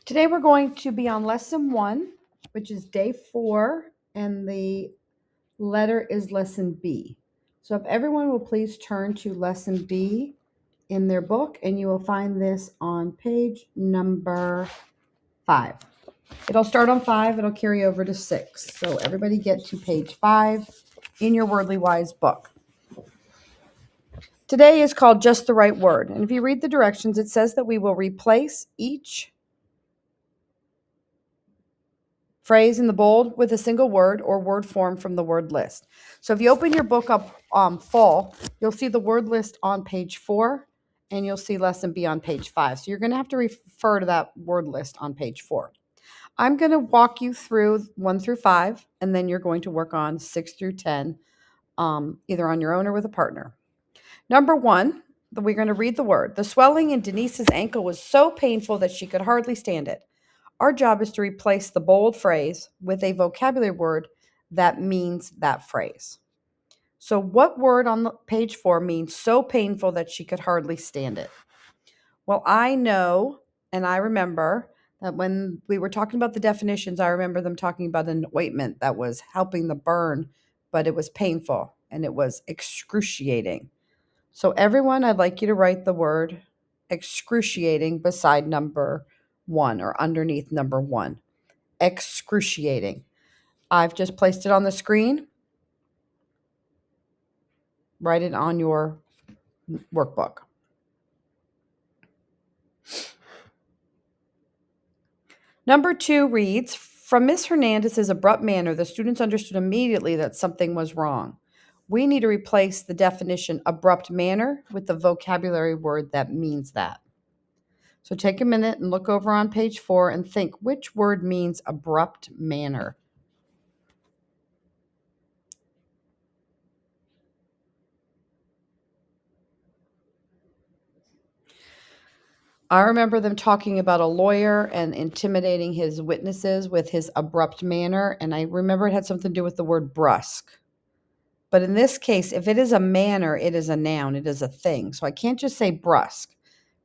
Today we're going to be on lesson 1, which is day 4, and the letter is lesson B. So if everyone will please turn to lesson B in their book, and you will find this on page number 5. It'll start on 5, it'll carry over to 6. So everybody get to page 5 in your Wordly Wise book. Today is called Just the Right Word. And if you read the directions, it says that we will replace each phrase in the bold with a single word or word form from the word list. So if you open your book up full, you'll see the word list on page 4, and you'll see lesson B on page 5. So you're going to have to refer to that word list on page 4. I'm going to walk you through 1 through 5, and then you're going to work on 6 through 10, either on your own or with a partner. Number 1, we're going to read the word. The swelling in Denise's ankle was so painful that she could hardly stand it. Our job is to replace the bold phrase with a vocabulary word that means that phrase. So what word on the page 4 means so painful that she could hardly stand it? Well, I know and I remember that when we were talking about the definitions, I remember them talking about an ointment that was helping the burn, but it was painful and it was excruciating. So everyone, I'd like you to write the word excruciating beside number 1 or underneath number 1. Excruciating. I've just placed it on the screen. Write it on your workbook. Number 2 reads, from Miss Hernandez's abrupt manner, the students understood immediately that something was wrong. We need to replace the definition abrupt manner with the vocabulary word that means that. So take a minute and look over on page 4 and think which word means abrupt manner. I remember them talking about a lawyer and intimidating his witnesses with his abrupt manner, and I remember it had something to do with the word brusque. But in this case, if it is a manner, it is a noun, it is a thing. So I can't just say brusque.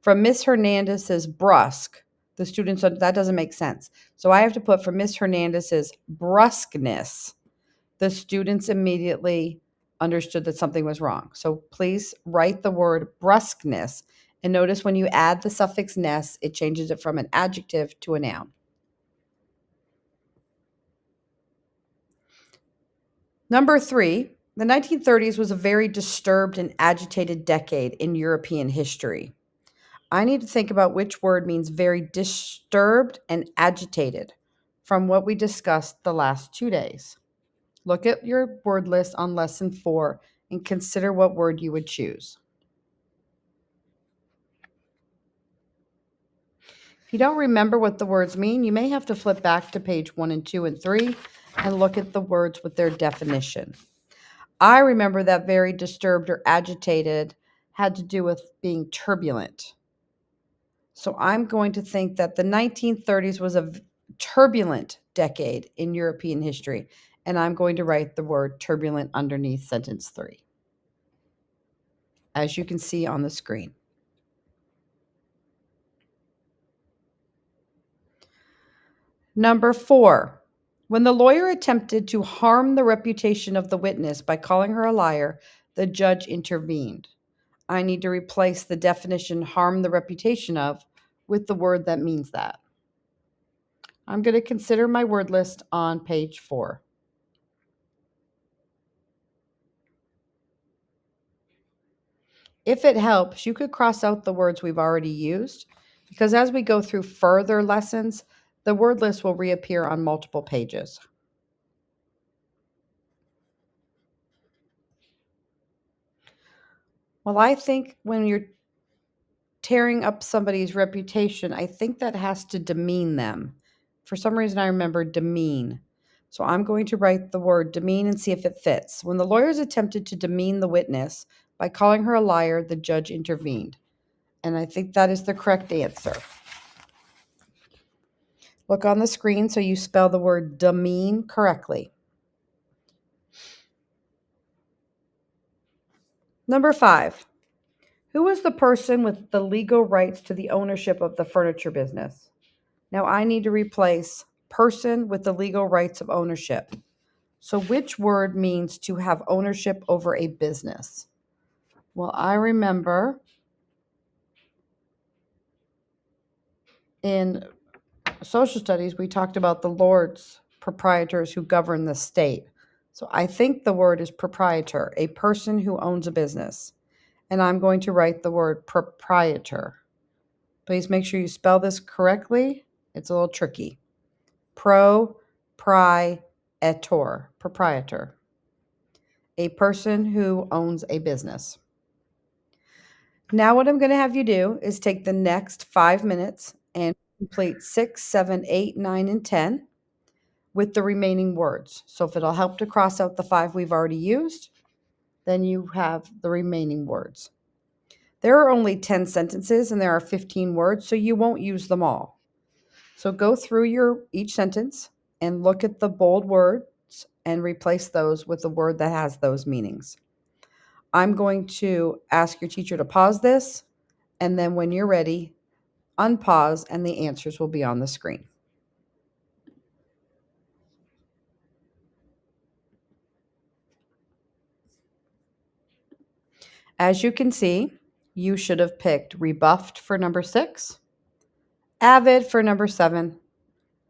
From Miss Hernandez's brusque, the students, that doesn't make sense. So I have to put from Miss Hernandez's brusqueness, the students immediately understood that something was wrong. So please write the word brusqueness, and notice when you add the suffix ness, it changes it from an adjective to a noun. Number 3, the 1930s was a very disturbed and agitated decade in European history. I need to think about which word means very disturbed and agitated from what we discussed the last 2 days. Look at your word list on lesson 4 and consider what word you would choose. If you don't remember what the words mean, you may have to flip back to page 1 and 2 and 3 and look at the words with their definition. I remember that very disturbed or agitated had to do with being turbulent. So I'm going to think that the 1930s was a turbulent decade in European history, and I'm going to write the word turbulent underneath sentence 3, as you can see on the screen. Number 4, when the lawyer attempted to harm the reputation of the witness by calling her a liar, the judge intervened. I need to replace the definition harm the reputation of with the word that means that. I'm going to consider my word list on page 4. If it helps, you could cross out the words we've already used, because as we go through further lessons, the word list will reappear on multiple pages. Well, I think when you're tearing up somebody's reputation, I think that has to demean them. For some reason, I remember demean. So I'm going to write the word demean and see if it fits. When the lawyers attempted to demean the witness by calling her a liar, the judge intervened. And I think that is the correct answer. Look on the screen so you spell the word demean correctly. Number 5, who was the person with the legal rights to the ownership of the furniture business? Now I need to replace person with the legal rights of ownership. So which word means to have ownership over a business? Well, I remember in social studies, we talked about the lords, proprietors who govern the state. So I think the word is proprietor, a person who owns a business. And I'm going to write the word proprietor. Please make sure you spell this correctly. It's a little tricky. Proprietor, proprietor, a person who owns a business. Now what I'm going to have you do is take the next 5 minutes and complete 6, 7, 8, 9, and 10 with the remaining words. So if it'll help to cross out the 5 we've already used, then you have the remaining words. There are only 10 sentences and there are 15 words, so you won't use them all. So go through each sentence and look at the bold words and replace those with the word that has those meanings. I'm going to ask your teacher to pause this, and then when you're ready, unpause and the answers will be on the screen. As you can see, you should have picked rebuffed for number 6, avid for number 7,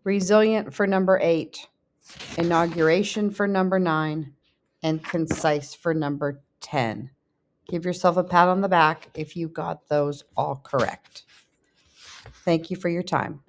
resilient for number 8, inauguration for number 9, and concise for number 10. Give yourself a pat on the back if you got those all correct. Thank you for your time.